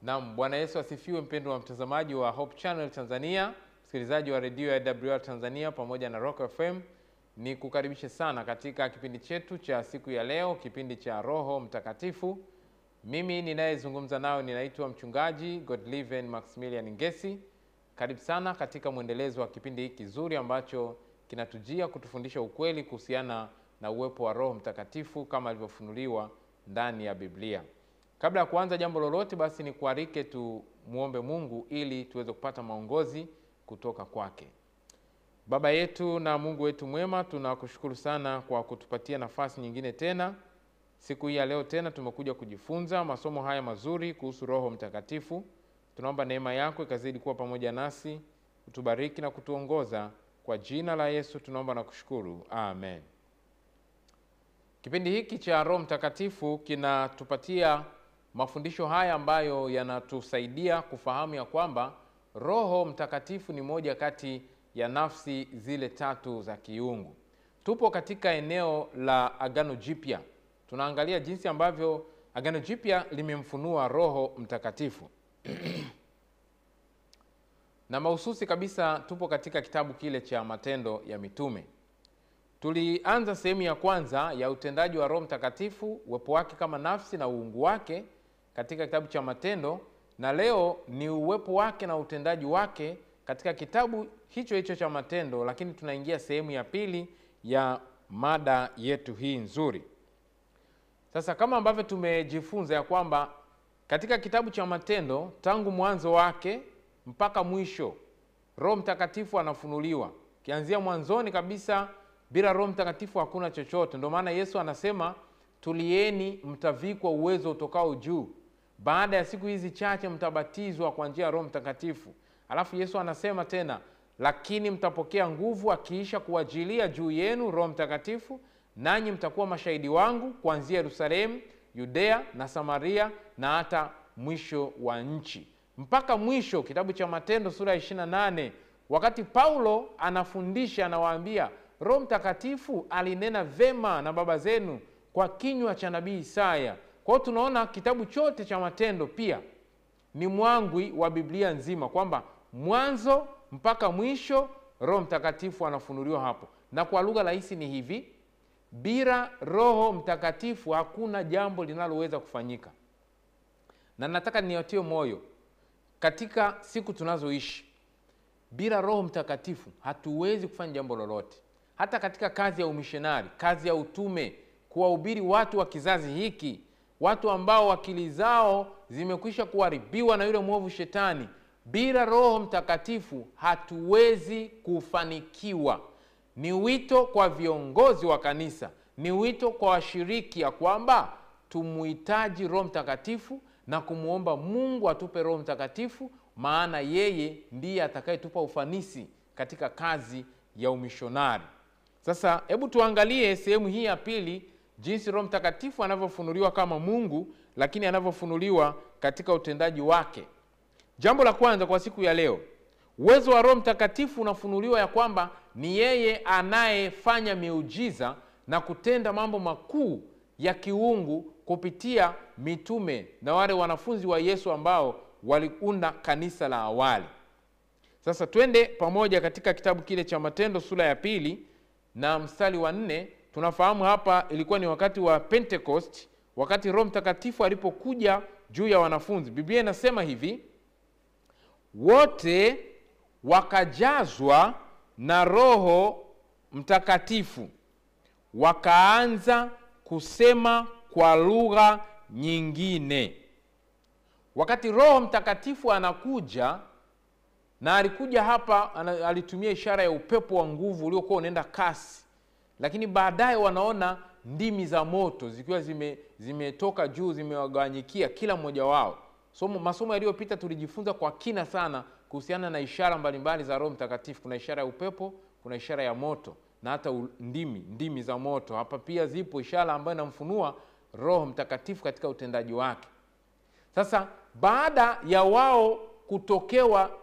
Naam, Bwana Yesu asifiwe, mpendwa wa mtazamaji wa Hope Channel Tanzania, msikilizaji wa redio ya AWR Tanzania pamoja na Rock FM. Ni kukaribisha sana katika kipindi chetu cha siku ya leo, kipindi cha Roho Mtakatifu. Mimi ninayezungumza nao ninaitwa mchungaji Godliven Maximilian Ngesi. Karibu sana katika mwendelezo wa kipindi hiki kizuri ambacho kinatujia kutufundisha ukweli kuhusiana na uwepo wa Roho Mtakatifu kama alivyofunuliwa ndani ya Biblia. Kabla ya kuanza jambo lolote, basi ni kualike tumuombe Mungu ili tuweze kupata maongozi kutoka kwake. Baba yetu na Mungu wetu mwema, tunakushukuru sana kwa kutupatia nafasi nyingine tena. Siku hii ya leo tena tumekuja kujifunza masomo haya mazuri kuhusu Roho Mtakatifu. Tunaomba neema yako ikazidi kuwa pamoja nasi, utubariki na kutuongoza. Kwa jina la Yesu tunaomba na kushukuru. Amen. Kipindi hiki cha Roho Mtakatifu kinatupatia mafundisho haya ambayo yanatusaidia kufahamu ya kwamba Roho Mtakatifu ni moja kati ya nafsi zile tatu za kiungu. Tupo katika eneo la Agano Jipya. Tunaangalia jinsi ambavyo Agano Jipya limemfunua Roho Mtakatifu. Na mahususi kabisa tupo katika kitabu kile cha Matendo ya Mitume. Tulianza sehemu ya kwanza ya utendaji wa Roho Mtakatifu, uwepo wake kama nafsi na uungu wake katika kitabu cha Matendo, na leo ni uwepo wake na utendaji wake katika kitabu hicho hicho cha Matendo, lakini tunaingia sehemu ya pili ya mada yetu hii nzuri. Sasa kama ambavyo tumejifunza ya kwamba katika kitabu cha Matendo tangu mwanzo wake mpaka mwisho Roho Mtakatifu anafunuliwa. Kianzia mwanzoni kabisa, bila Roho Mtakatifu hakuna chochote. Ndio maana Yesu anasema tulieni mtavikwa uwezo utokao juu. Baada ya siku hizi chache mtabatizwa kwa njia ya Roho Mtakatifu. Alafu Yesu anasema tena, lakini mtapokea nguvu akiisha kuwajilia juu yenu Roho Mtakatifu, nanyi mtakuwa mashahidi wangu kuanzia Yerusalemu, Yudea na Samaria na hata mwisho wa nchi. Mpaka mwisho. Kitabu cha Matendo sura ya 28, wakati Paulo anafundisha, anawaambia Roho Mtakatifu alinena vema na baba zenu kwa kinywa cha nabii Isaya. Kwa hiyo tunaona kitabu chote cha Matendo pia ni mwangwi wa Biblia nzima, kwamba mwanzo mpaka mwisho Roho Mtakatifu anafunuliwa hapo. Na kwa lugha rahisi ni hivi, bila Roho Mtakatifu hakuna jambo linaloweza kufanyika. Na nataka niwatie moyo katika siku tunazoishi, bila Roho Mtakatifu hatuwezi kufanya jambo lolote. Hata katika kazi ya umishonari, kazi ya utume, kuwahubiri watu wa kizazi hiki, watu ambao akili zao zimekwisha kuharibiwa na yule mwovu shetani, bila Roho Mtakatifu hatuwezi kufanikiwa. Ni wito kwa viongozi wa kanisa, ni wito kwa washiriki ya kwamba tumuhitaji Roho Mtakatifu na kumuomba Mungu atupe Roho Mtakatifu, maana yeye ndiye atakayetupa ufanisi katika kazi ya umishonari. Sasa hebu tuangalie sehemu hii ya pili, jinsi Roho Mtakatifu anavyofunuliwa kama Mungu, lakini anavyofunuliwa katika utendaji wake. Jambo la kwanza kwa siku ya leo, uwezo wa Roho Mtakatifu unafunuliwa ya kwamba ni yeye anayefanya miujiza na kutenda mambo makuu ya kiungu kupitia mitume na wale wanafunzi wa Yesu ambao waliunda kanisa la awali. Sasa twende pamoja katika kitabu kile cha Matendo sura ya 2 na mstari wa 4. Tunafahamu hapa ilikuwa ni wakati wa Pentecost, wakati Roho Mtakatifu alipokuja juu ya wanafunzi. Biblia inasema hivi, wote wakajazwa na Roho Mtakatifu, wakaanza kusema kwa lugha nyingine. Wakati Roho Mtakatifu anakuja, na alikuja hapa, alitumia ishara ya upepo wa nguvu uliokuwa unaenda kasi, lakini baadaye wanaona ndimi za moto zikiwa zimetoka juu, zimewaganyikia kila mmoja wao. Masomo yaliyopita tulijifunza kwa kina sana kuhusiana na ishara mbalimbali za Roho Mtakatifu. Kuna ishara ya upepo, kuna ishara ya moto na hata ndimi za moto. Hapa pia zipo ishara ambayo inamfunua Roho Mtakatifu katika utendaji wake. Sasa baada ya wao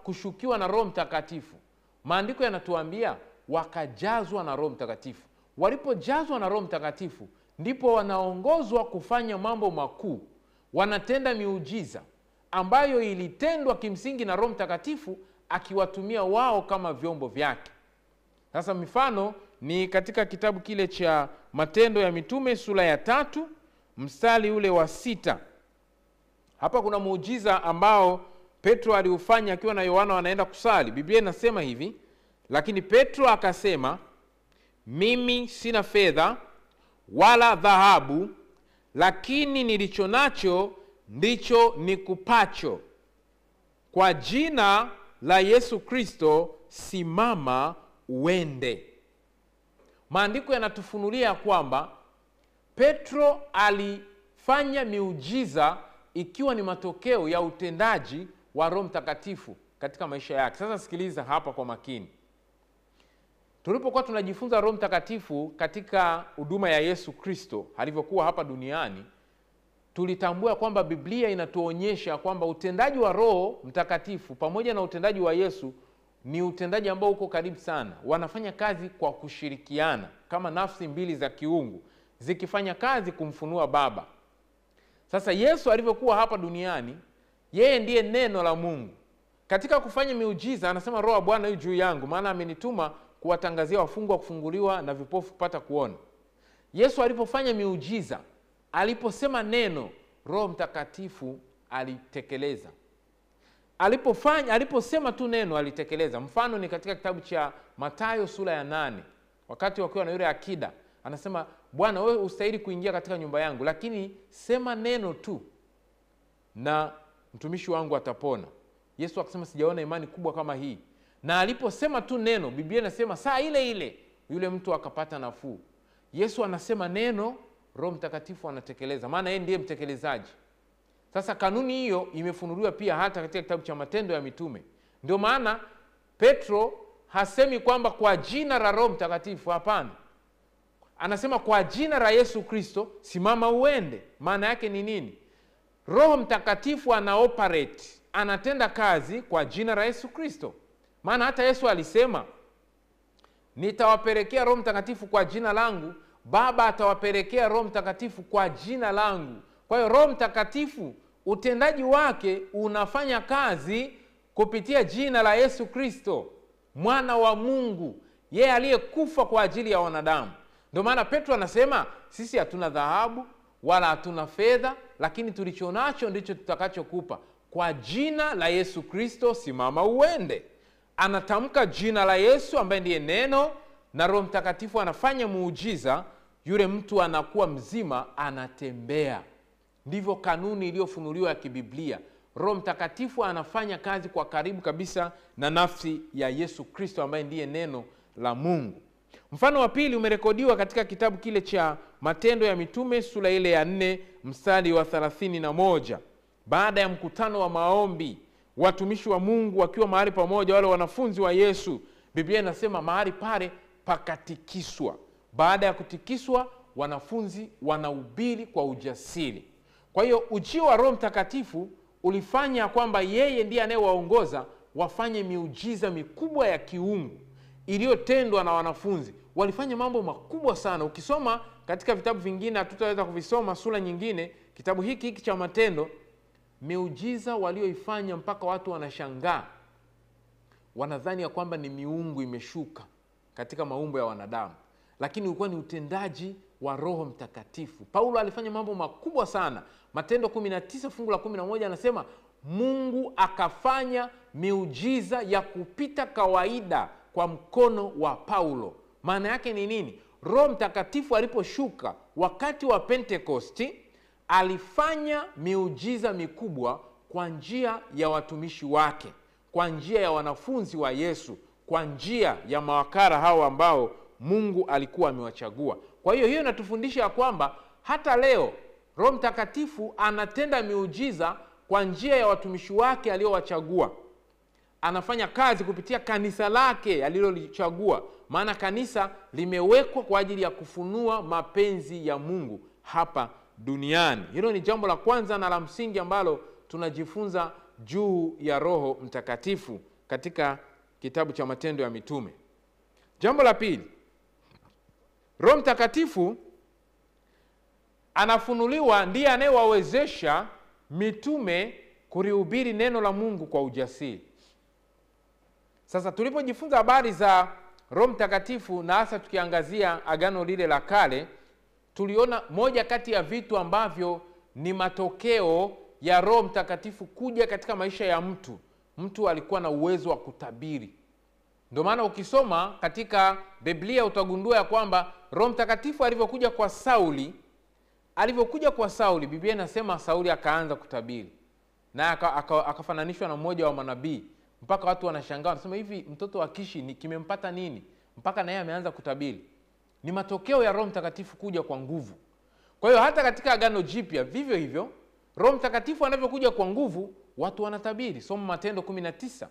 kushukiwa na Roho Mtakatifu, maandiko yanatuambia wakajazwa na Roho Mtakatifu. Walipojazwa na Roho Mtakatifu ndipo wanaongozwa kufanya mambo makuu, wanatenda miujiza ambayo ilitendwa kimsingi na Roho Mtakatifu akiwatumia wao kama vyombo vyake. Sasa mifano ni katika kitabu kile cha Matendo ya Mitume sura ya 3 mstari ule wa 6. Hapa kuna muujiza ambao Petro aliufanya akiwa na Yohana wanaenda kusali. Biblia inasema hivi: lakini Petro akasema, mimi sina fedha wala dhahabu, lakini nilicho nacho ndicho nikupacho. Kwa jina la Yesu Kristo simama uende. Maandiko yanatufunulia kwamba Petro alifanya miujiza ikiwa ni matokeo ya utendaji wa Roho Mtakatifu katika maisha yake. Sasa sikiliza hapa kwa makini. Tulipokuwa tunajifunza Roho Mtakatifu katika huduma ya Yesu Kristo alivyokuwa hapa duniani, tulitambua kwamba Biblia inatuonyesha kwamba utendaji wa Roho Mtakatifu pamoja na utendaji wa Yesu ni utendaji ambao uko karibu sana. Wanafanya kazi kwa kushirikiana kama nafsi mbili za kiungu zikifanya kazi kumfunua Baba. Sasa Yesu alivyokuwa hapa duniani, yeye ndiye neno la Mungu. Katika kufanya miujiza anasema, Roho wa Bwana yu juu yangu, maana amenituma kuwatangazia wafungwa kufunguliwa na vipofu kupata kuona. Yesu alipofanya miujiza, aliposema neno, Roho Mtakatifu alitekeleza. Aliposema tu neno alitekeleza. Mfano ni katika kitabu cha Mathayo sura ya 8. Wakati wakiwa na yule akida, anasema, Bwana wewe ustahili kuingia katika nyumba yangu, lakini sema neno tu na mtumishi wangu atapona. Yesu akasema, sijaona imani kubwa kama hii. Na aliposema tu neno, Biblia inasema saa ile ile yule mtu akapata nafuu. Yesu anasema neno, Roho Mtakatifu anatekeleza, maana yeye ndiye mtekelezaji. Sasa kanuni hiyo imefunuliwa pia hata katika kitabu cha Matendo ya Mitume. Ndio maana Petro hasemi kwamba kwa jina la Roho Mtakatifu, hapana. Anasema kwa jina la Yesu Kristo simama uende. Maana yake ni nini? Roho Mtakatifu anaoperate, anatenda kazi kwa jina la Yesu Kristo. Maana hata Yesu alisema, nitawapelekea Roho Mtakatifu kwa jina langu, Baba atawapelekea Roho Mtakatifu kwa jina langu. Kwa hiyo Roho Mtakatifu utendaji wake unafanya kazi kupitia jina la Yesu Kristo, mwana wa Mungu, yeye aliyekufa kwa ajili ya wanadamu. Ndio maana Petro anasema, sisi hatuna dhahabu wala hatuna fedha, lakini tulicho nacho ndicho tutakachokupa. Kwa jina la Yesu Kristo simama uende. Anatamka jina la Yesu ambaye ndiye neno, na Roho Mtakatifu anafanya muujiza, yule mtu anakuwa mzima, anatembea. Ndivyo kanuni iliyofunuliwa ya kibiblia. Roho Mtakatifu anafanya kazi kwa karibu kabisa na nafsi ya Yesu Kristo ambaye ndiye neno la Mungu. Mfano wa pili umerekodiwa katika kitabu kile cha Matendo ya Mitume sura ile ya 4 mstari wa 31. Baada ya mkutano wa maombi, watumishi wa Mungu wakiwa mahali pamoja, wale wanafunzi wa Yesu, Biblia inasema mahali pale pakatikiswa. Baada ya kutikiswa, wanafunzi wanahubiri kwa ujasiri. Kwa hiyo ujio wa Roho Mtakatifu ulifanya kwamba yeye ndiye anayewaongoza wafanye miujiza mikubwa ya kiungu iliyotendwa na wanafunzi. Walifanya mambo makubwa sana. Ukisoma katika vitabu vingine, hatutaweza kuvisoma, sura nyingine, kitabu hiki cha Matendo, miujiza walioifanya mpaka watu wanashangaa. Wanadhani ya kwamba ni miungu imeshuka katika maumbo ya wanadamu, lakini ulikuwa ni utendaji wa Roho Mtakatifu. Paulo alifanya mambo makubwa sana. Matendo 19 fungu la 11 anasema, Mungu akafanya miujiza ya kupita kawaida kwa mkono wa Paulo. Maana yake ni nini? Roho Mtakatifu aliposhuka wakati wa Pentekosti, alifanya miujiza mikubwa kwa njia ya watumishi wake, kwa njia ya wanafunzi wa Yesu, kwa njia ya mawakala hao ambao Mungu alikuwa amewachagua. Kwa hiyo hiyo inatufundisha ya kwamba hata leo Roho Mtakatifu anatenda miujiza kwa njia ya watumishi wake aliowachagua. Anafanya kazi kupitia kanisa lake alilolichagua. Maana kanisa limewekwa kwa ajili ya kufunua mapenzi ya Mungu hapa duniani. Hilo ni jambo la kwanza na la msingi ambalo tunajifunza juu ya Roho Mtakatifu katika kitabu cha Matendo ya Mitume. Jambo la pili, Roho Mtakatifu anafunuliwa, ndiye anayewawezesha mitume kulihubiri neno la Mungu kwa ujasiri. Sasa tulipojifunza habari za Roho Mtakatifu na hasa tukiangazia Agano lile la Kale, tuliona moja kati ya vitu ambavyo ni matokeo ya Roho Mtakatifu kuja katika maisha ya mtu alikuwa na uwezo wa kutabiri. Ndio maana ukisoma katika Biblia utagundua ya kwamba Roho Mtakatifu alivyokuja kwa Sauli, Biblia inasema Sauli akaanza kutabiri. Na akafananishwa na mmoja wa manabii. Mpaka watu wanashangaa, wanasema hivi mtoto wa Kishi kimempata nini? Mpaka na yeye ameanza kutabiri. Ni matokeo ya Roho Mtakatifu kuja kwa nguvu. Kwa hiyo hata katika Agano Jipya vivyo hivyo, Roho Mtakatifu anavyokuja kwa nguvu, watu wanatabiri. Soma Matendo 19.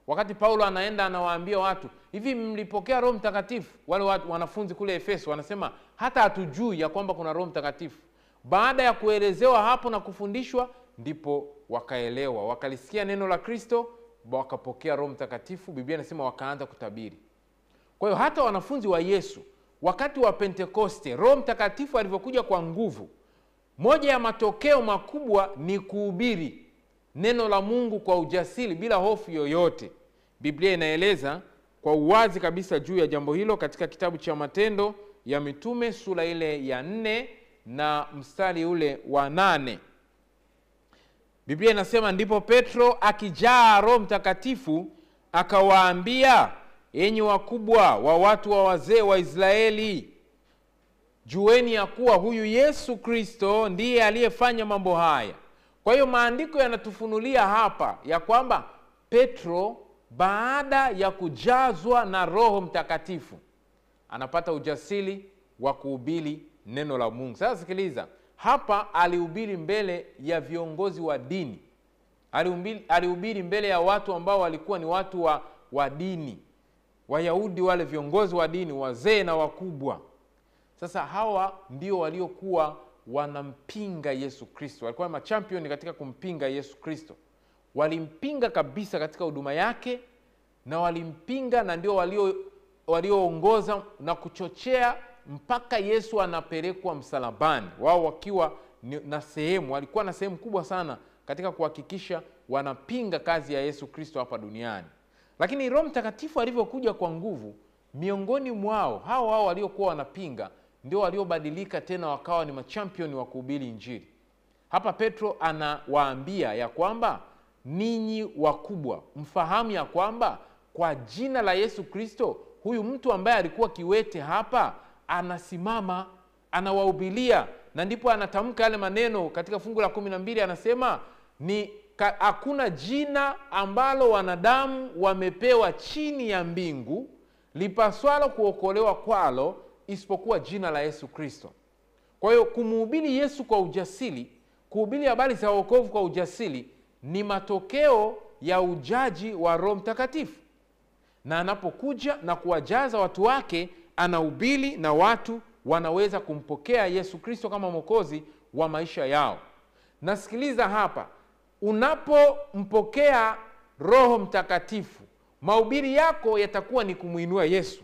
Wakati Paulo anaenda anawaambia watu, hivi mlipokea Roho Mtakatifu? Wale wanafunzi kule Efeso wanasema hata hatujui ya kwamba kuna Roho Mtakatifu. Baada ya kuelezewa hapo na kufundishwa, ndipo wakaelewa, wakalisikia neno la Kristo, wakapokea Roho Mtakatifu. Biblia inasema wakaanza kutabiri. Kwa hiyo hata wanafunzi wa Yesu wakati wa Pentekoste, Roho Mtakatifu alivyokuja kwa nguvu, moja ya matokeo makubwa ni kuhubiri neno la Mungu kwa ujasiri bila hofu yoyote. Biblia inaeleza kwa uwazi kabisa juu ya jambo hilo katika kitabu cha Matendo ya Mitume sura ile ya 4 na mstari ule wa 8. Biblia inasema, ndipo Petro akijaa Roho Mtakatifu akawaambia, enyi wakubwa wa watu wa wazee wa Israeli, jueni ya kuwa huyu Yesu Kristo ndiye aliyefanya mambo haya. Kwa hiyo maandiko yanatufunulia hapa ya kwamba Petro baada ya kujazwa na Roho Mtakatifu anapata ujasiri wa kuhubiri neno la Mungu. Sasa sikiliza, hapa alihubiri mbele ya viongozi wa dini. Alihubiri mbele ya watu ambao walikuwa ni watu wa dini. Wayahudi, wale viongozi wa dini, wazee na wakubwa. Sasa hawa ndio waliokuwa wanampinga Yesu Kristo. Walikuwa machampioni katika kumpinga Yesu Kristo. Walimpinga kabisa katika huduma yake, na walimpinga, na ndio walioongoza na kuchochea mpaka Yesu anapelekwa msalabani. Wao wakiwa walikuwa na sehemu kubwa sana katika kuhakikisha wanapinga kazi ya Yesu Kristo hapa duniani. Lakini Roho Mtakatifu alivyokuja kwa nguvu, miongoni mwao hao waliokuwa wanapinga ndio waliobadilika tena wakawa ni machampioni wa kuhubiri Injili. Hapa Petro anawaambia ya kwamba ninyi wakubwa mfahamu ya kwamba kwa jina la Yesu Kristo huyu mtu ambaye alikuwa kiwete hapa anasimama, anawahubiria. Na ndipo anatamka yale maneno katika fungu la 12, anasema hakuna jina ambalo wanadamu wamepewa chini ya mbingu lipaswalo kuokolewa kwalo isipokuwa jina la Yesu Kristo. Kwa hiyo kumhubiri Yesu kwa ujasiri, kuhubiri habari za wokovu kwa ujasiri, ni matokeo ya ujaji wa Roho Mtakatifu. Na anapokuja na kuwajaza watu wake, anahubiri na watu wanaweza kumpokea Yesu Kristo kama Mwokozi wa maisha yao. Nasikiliza hapa, unapompokea Roho Mtakatifu, mahubiri yako yatakuwa ni kumuinua Yesu.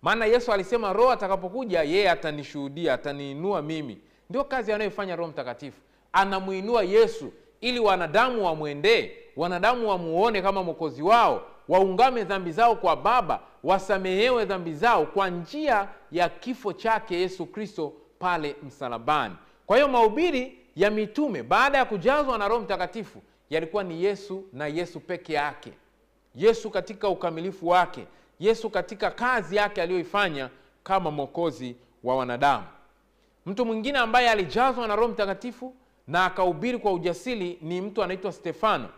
Maana Yesu alisema Roho atakapokuja yeye atanishuhudia, ataniinua mimi. Ndio kazi anayofanya Roho Mtakatifu. Anamuinua Yesu ili wanadamu wamwendee, wanadamu wamuone kama Mwokozi wao, waungame dhambi zao kwa Baba, wasamehewe dhambi zao kwa njia ya kifo chake Yesu Kristo pale msalabani. Kwa hiyo mahubiri ya mitume baada ya kujazwa na Roho Mtakatifu yalikuwa ni Yesu na Yesu peke yake. Yesu katika ukamilifu wake, Yesu katika kazi yake aliyoifanya kama Mwokozi wa wanadamu. Mtu mwingine ambaye alijazwa na Roho Mtakatifu na akahubiri kwa ujasiri ni mtu anaitwa Stefano.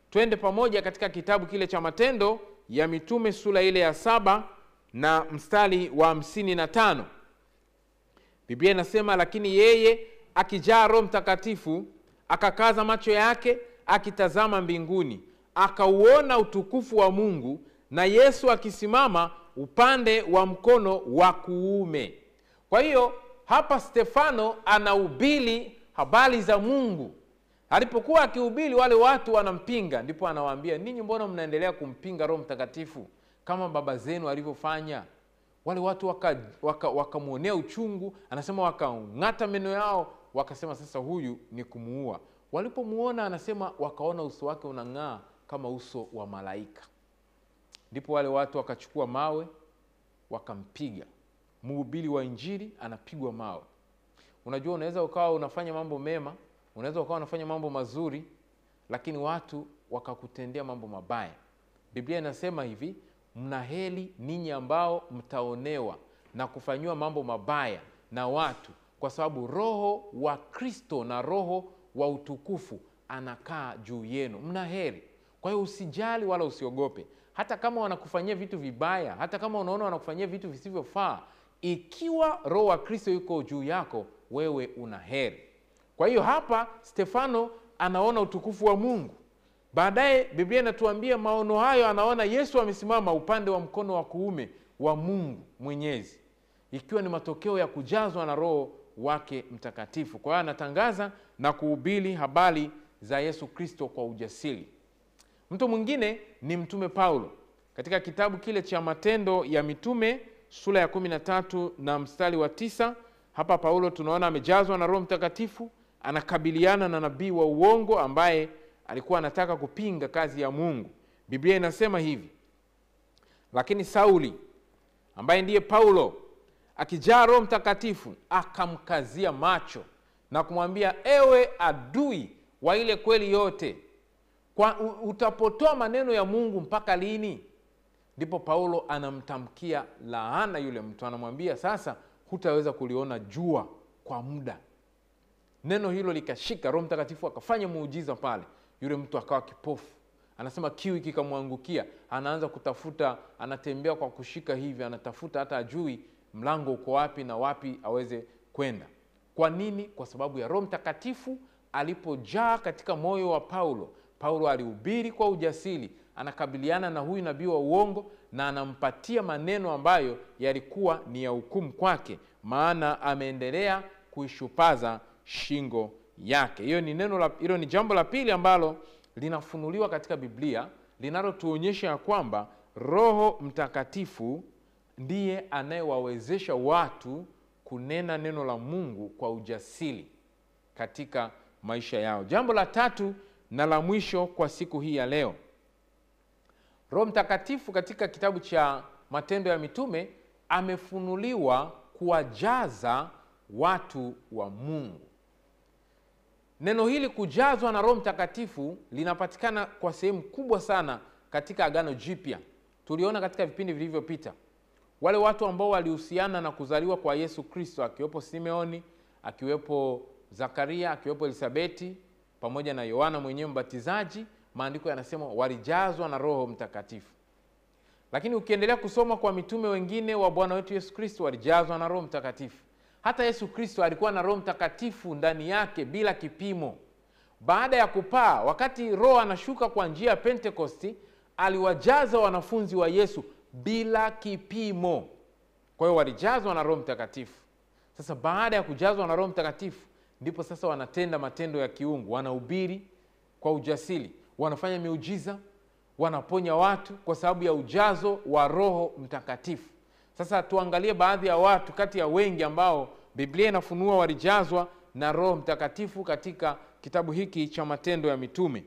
Twende pamoja katika kitabu kile cha Matendo ya Mitume sura ile ya 7 na mstari wa 55. Biblia inasema, lakini yeye akijaa Roho Mtakatifu akakaza macho yake akitazama mbinguni, akauona utukufu wa Mungu na Yesu akisimama upande wa mkono wa kuume. Kwa hiyo hapa Stefano anahubiri habari za Mungu. Alipokuwa akihubiri, wale watu wanampinga, ndipo anawaambia, ninyi mbona mnaendelea kumpinga Roho Mtakatifu kama baba zenu alivyofanya? Wale watu wakamuonea uchungu, anasema wakang'ata meno yao, wakasema sasa huyu ni kumuua. Walipomuona anasema wakaona uso wake unang'aa kama uso wa malaika. Ndipo wale watu wakachukua mawe wakampiga. Mhubiri wa Injili anapigwa mawe. Unajua, unaweza ukawa unafanya mambo mema, unaweza ukawa unafanya mambo mazuri, lakini watu wakakutendea mambo mabaya. Biblia inasema hivi, mnaheri ninyi ambao mtaonewa na kufanywa mambo mabaya na watu, kwa sababu Roho wa Kristo na Roho wa utukufu anakaa juu yenu. Mnaheri. Kwa hiyo usijali wala usiogope. Hata kama wanakufanyia vitu vibaya, hata kama unaona wanakufanyia vitu visivyofaa, ikiwa Roho wa Kristo yuko juu yako, wewe una heri. Kwa hiyo hapa Stefano anaona utukufu wa Mungu. Baadaye Biblia inatuambia maono hayo anaona Yesu amesimama upande wa mkono wa kuume wa Mungu Mwenyezi, ikiwa ni matokeo ya kujazwa na Roho wake Mtakatifu. Kwa hiyo anatangaza na kuhubiri habari za Yesu Kristo kwa ujasiri. Mtu mwingine ni Mtume Paulo. Katika kitabu kile cha Matendo ya Mitume sura ya 13 na mstari wa 9, hapa Paulo tunaona amejazwa na Roho Mtakatifu, anakabiliana na nabii wa uongo ambaye alikuwa anataka kupinga kazi ya Mungu. Biblia inasema hivi: lakini Sauli, ambaye ndiye Paulo, akijaa Roho Mtakatifu, akamkazia macho na kumwambia, ewe adui wa ile kweli yote, kwa utapotoa maneno ya Mungu mpaka lini? Ndipo Paulo anamtamkia laana yule mtu, anamwambia sasa hutaweza kuliona jua kwa muda. Neno hilo likashika, Roho Mtakatifu akafanya muujiza pale, yule mtu akawa kipofu. Anasema kiu kikamwangukia, anaanza kutafuta, anatembea kwa kushika hivi, anatafuta hata ajui mlango uko wapi na wapi aweze kwenda. Kwa nini? Kwa sababu ya Roho Mtakatifu alipojaa katika moyo wa Paulo. Paulo alihubiri kwa ujasiri, anakabiliana na huyu nabii wa uongo na anampatia maneno ambayo yalikuwa ni ya hukumu kwake, maana ameendelea kuishupaza shingo yake. Hilo ni jambo la pili ambalo linafunuliwa katika Biblia, linalotuonyesha ya kwamba Roho Mtakatifu ndiye anayewawezesha watu kunena neno la Mungu kwa ujasiri katika maisha yao. Jambo la tatu na la mwisho kwa siku hii ya leo, Roho Mtakatifu katika kitabu cha Matendo ya Mitume amefunuliwa kuwajaza watu wa Mungu. Neno hili kujazwa na Roho Mtakatifu linapatikana kwa sehemu kubwa sana katika Agano Jipya. Tuliona katika vipindi vilivyopita wale watu ambao walihusiana na kuzaliwa kwa Yesu Kristo, akiwepo Simeoni, akiwepo Zakaria, akiwepo Elisabeti, pamoja na Yohana mwenyewe Mbatizaji. Maandiko yanasema walijazwa na Roho Mtakatifu. Lakini ukiendelea kusoma kwa mitume wengine wa Bwana wetu Yesu Kristo, walijazwa na Roho Mtakatifu. Hata Yesu Kristo alikuwa na Roho Mtakatifu ndani yake bila kipimo. Baada ya kupaa, wakati Roho anashuka kwa njia ya Pentekosti, aliwajaza wanafunzi wa Yesu bila kipimo. Kwa hiyo walijazwa na Roho Mtakatifu. Sasa baada ya kujazwa na Roho Mtakatifu, ndipo sasa wanatenda matendo ya kiungu, wanahubiri kwa ujasiri, wanafanya miujiza, wanaponya watu kwa sababu ya ujazo wa Roho Mtakatifu. Sasa tuangalie baadhi ya watu kati ya wengi ambao Biblia inafunua walijazwa na Roho Mtakatifu katika kitabu hiki cha Matendo ya Mitume.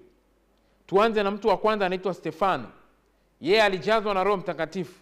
Tuanze na mtu wa kwanza, anaitwa Stefano. Yeye alijazwa na Roho Mtakatifu.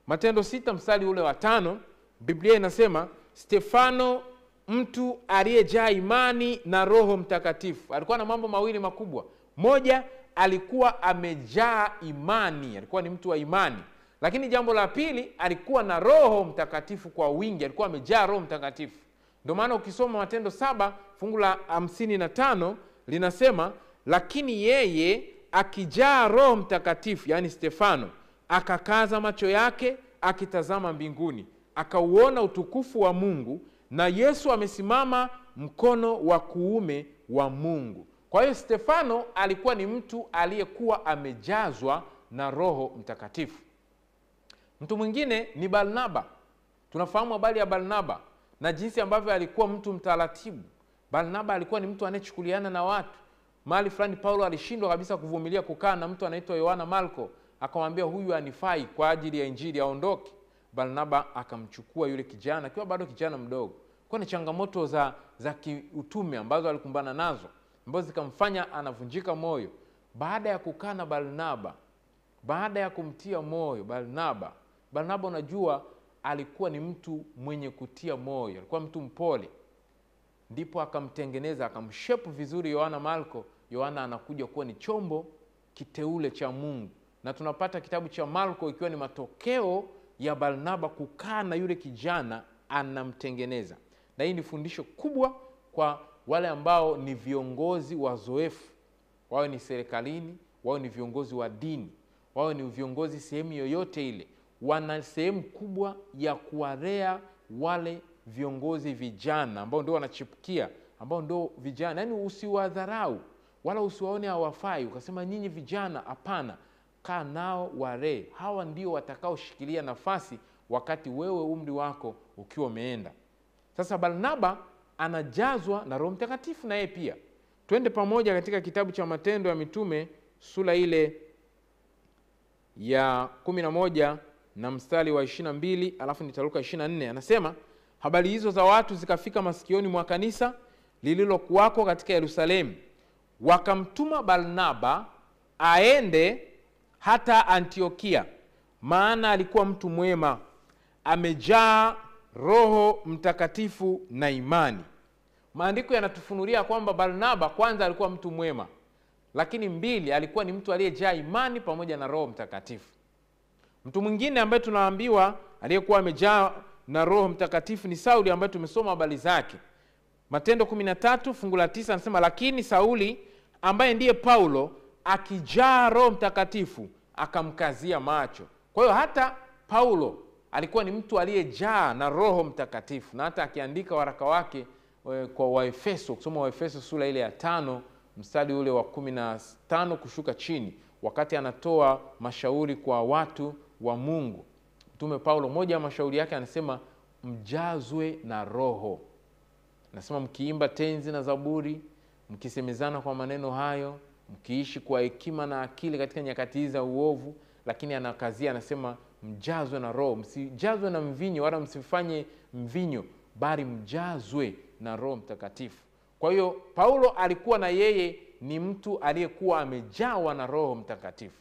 Matendo 6 mstari ule wa 5, Biblia inasema Stefano, mtu aliyejaa imani na Roho Mtakatifu. Alikuwa na mambo mawili makubwa. Moja, alikuwa amejaa imani, alikuwa ni mtu wa imani. Lakini jambo la pili, alikuwa na Roho Mtakatifu kwa wingi, alikuwa amejaa Roho Mtakatifu. Ndio maana ukisoma Matendo 7 fungu la 55 linasema, lakini yeye akijaa Roho Mtakatifu, yani Stefano, akakaza macho yake akitazama mbinguni, akauona utukufu wa Mungu na Yesu amesimama mkono wa kuume wa Mungu. Kwa hiyo Stefano alikuwa ni mtu aliyekuwa amejazwa na Roho Mtakatifu. Mtu mwingine ni Barnaba. Tunafahamu habari ya Barnaba na jinsi ambavyo alikuwa mtu mtaratibu. Barnaba alikuwa ni mtu anayechukuliana na watu. Mahali fulani Paulo alishindwa kabisa kuvumilia kukaa na mtu anaitwa Yohana Marko, akamwambia huyu anifai kwa ajili ya Injili, aondoke. Barnaba akamchukua yule kijana akiwa bado kijana mdogo. Kwa ni changamoto za kiutume ambazo alikumbana nazo. ambazo zikamfanya anavunjika moyo. Baada ya kukaa na Barnaba, baada ya kumtia moyo Barnaba, unajua alikuwa ni mtu mwenye kutia moyo, alikuwa mtu mpole, ndipo akamtengeneza, akamshape vizuri Yohana Marko. Yohana anakuja kuwa ni chombo kiteule cha Mungu, na tunapata kitabu cha Marko ikiwa ni matokeo ya Barnaba kukaa na yule kijana, anamtengeneza. Na hii ni fundisho kubwa kwa wale ambao ni viongozi wazoefu, wao ni serikalini, wao ni viongozi wa dini, wao ni viongozi sehemu yoyote ile. Wana sehemu kubwa ya kuwalea wale viongozi vijana ambao ndio wanachipukia, ambao ndio vijana. Yaani usiwadharau wala usiwaone hawafai ukasema nyinyi vijana, hapana. Kaa nao, walee. Hawa ndio watakaoshikilia nafasi wakati wewe umri wako ukiwa umeenda. Sasa Barnaba anajazwa na Roho Mtakatifu na yeye pia. Twende pamoja katika kitabu cha Matendo ya Mitume sura ile ya 11 na mstari wa 22, alafu nitaruka 24. Anasema, habari hizo za watu zikafika masikioni mwa kanisa lililokuwako katika Yerusalemu. Wakamtuma Barnaba aende hata Antiokia, maana alikuwa mtu mwema, amejaa Roho Mtakatifu na imani. Maandiko yanatufunulia kwamba Barnaba kwanza alikuwa mtu mwema, lakini mbili, alikuwa ni mtu aliyejaa imani pamoja na Roho Mtakatifu. Mtu mwingine ambaye tunaambiwa aliyekuwa amejaa na Roho Mtakatifu ni Sauli, ambaye tumesoma habari zake. Matendo 13 fungu la 9 anasema, lakini Sauli ambaye ndiye Paulo akijaa Roho Mtakatifu akamkazia macho. Kwa hiyo hata Paulo alikuwa ni mtu aliyejaa na Roho Mtakatifu, na hata akiandika waraka wake kwa Waefeso, kusoma Waefeso sura ile ya 5 mstari ule wa 15 kushuka chini, wakati anatoa mashauri kwa watu wa Mungu, Mtume Paulo, moja ya mashauri yake anasema mjazwe na Roho. Anasema mkiimba tenzi na zaburi, mkisemezana kwa maneno hayo, mkiishi kwa hekima na akili katika nyakati za uovu. Lakini anakazia, anasema mjazwe na Roho. Msijazwe na mvinyo wala msifanye mvinyo, bali mjazwe na Roho Mtakatifu. Kwa hiyo Paulo alikuwa na yeye ni mtu aliyekuwa amejawa na Roho Mtakatifu.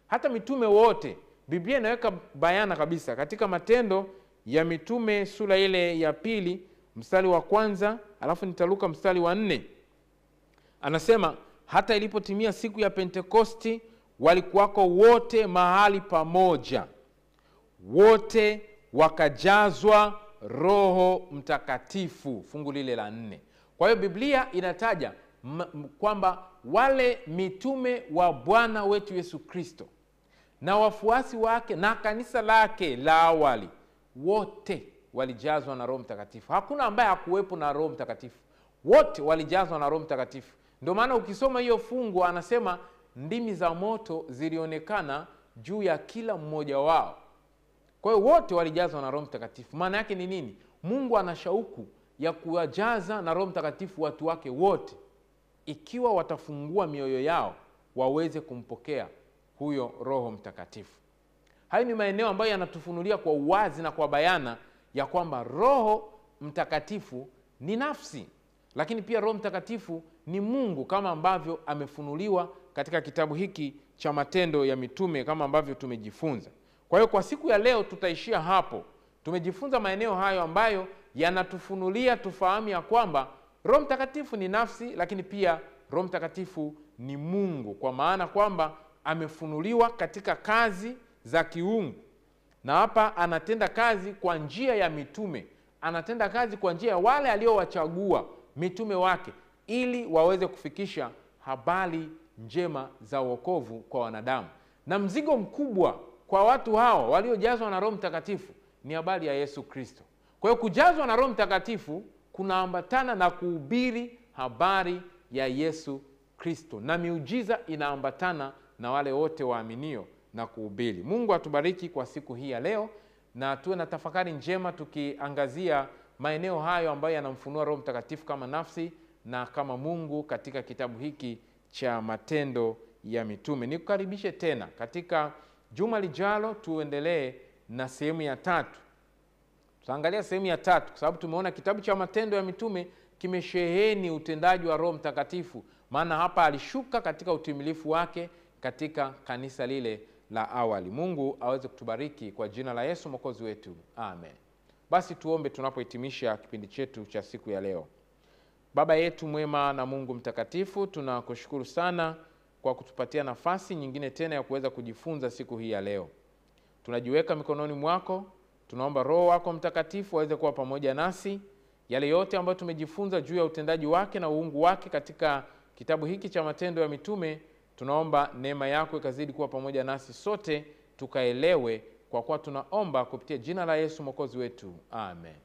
Hata mitume wote, Biblia inaweka bayana kabisa katika Matendo ya Mitume sura ile ya 2 mstari wa 1, alafu nitaruka mstari wa 4. Anasema, hata ilipotimia siku ya Pentekosti walikuwako wote mahali pamoja, wote wakajazwa Roho Mtakatifu, fungu lile la 4. Kwa hiyo Biblia inataja kwamba wale mitume wa Bwana wetu Yesu Kristo na wafuasi wake na kanisa lake la awali, wote walijazwa na Roho Mtakatifu. Hakuna ambaye hakuwepo na Roho Mtakatifu, wote walijazwa na Roho Mtakatifu. Ndio maana ukisoma hiyo fungu anasema ndimi za moto zilionekana juu ya kila mmoja wao. Kwa hiyo wote walijazwa na Roho Mtakatifu. Maana yake ni nini? Mungu ana shauku ya kuwajaza na Roho Mtakatifu watu wake wote, ikiwa watafungua mioyo yao waweze kumpokea huyo Roho Mtakatifu. Hayo ni maeneo ambayo yanatufunulia kwa uwazi na kwa bayana ya kwamba Roho Mtakatifu ni nafsi, lakini pia Roho Mtakatifu ni Mungu, kama ambavyo amefunuliwa katika kitabu hiki cha Matendo ya Mitume, kama ambavyo tumejifunza. Kwa hiyo kwa siku ya leo tutaishia hapo. Tumejifunza maeneo hayo ambayo yanatufunulia tufahamu ya kwamba Roho Mtakatifu ni nafsi, lakini pia Roho Mtakatifu ni Mungu, kwa maana kwamba amefunuliwa katika kazi za kiungu. Na hapa anatenda kazi kwa njia ya mitume, anatenda kazi kwa njia ya wale aliowachagua mitume wake, ili waweze kufikisha habari njema za wokovu kwa wanadamu. Na mzigo mkubwa kwa watu hao waliojazwa na Roho Mtakatifu ni habari ya Yesu Kristo. Kwa hiyo kujazwa na Roho Mtakatifu kunaambatana na kuhubiri habari ya Yesu Kristo, na miujiza inaambatana na wale wote waaminio na kuhubiri. Mungu atubariki kwa siku hii ya leo, na tuwe na tafakari njema tukiangazia maeneo hayo ambayo yanamfunua Roho Mtakatifu kama nafsi na kama Mungu katika kitabu hiki cha Matendo ya Mitume. Nikukaribishe tena katika juma lijalo, tuendelee na sehemu ya 3. Tutaangalia sehemu ya 3 kwa sababu tumeona kitabu cha Matendo ya Mitume kimesheheni utendaji wa Roho Mtakatifu. maana hapa alishuka katika utimilifu wake katika kanisa lile la awali. Mungu aweze kutubariki kwa jina la Yesu Mwokozi wetu. Amen. Basi tuombe tunapohitimisha kipindi chetu cha siku ya leo. Baba yetu mwema na Mungu mtakatifu, tunakushukuru sana kwa kutupatia nafasi nyingine tena ya kuweza kujifunza siku hii ya leo. Tunajiweka mikononi mwako, tunaomba Roho wako Mtakatifu aweze kuwa pamoja nasi. Yale yote ambayo tumejifunza juu ya utendaji wake na uungu wake katika kitabu hiki cha Matendo ya Mitume, tunaomba neema yako ikazidi kuwa pamoja nasi sote tukaelewe, kwa kuwa tunaomba kupitia jina la Yesu Mwokozi wetu. Amen.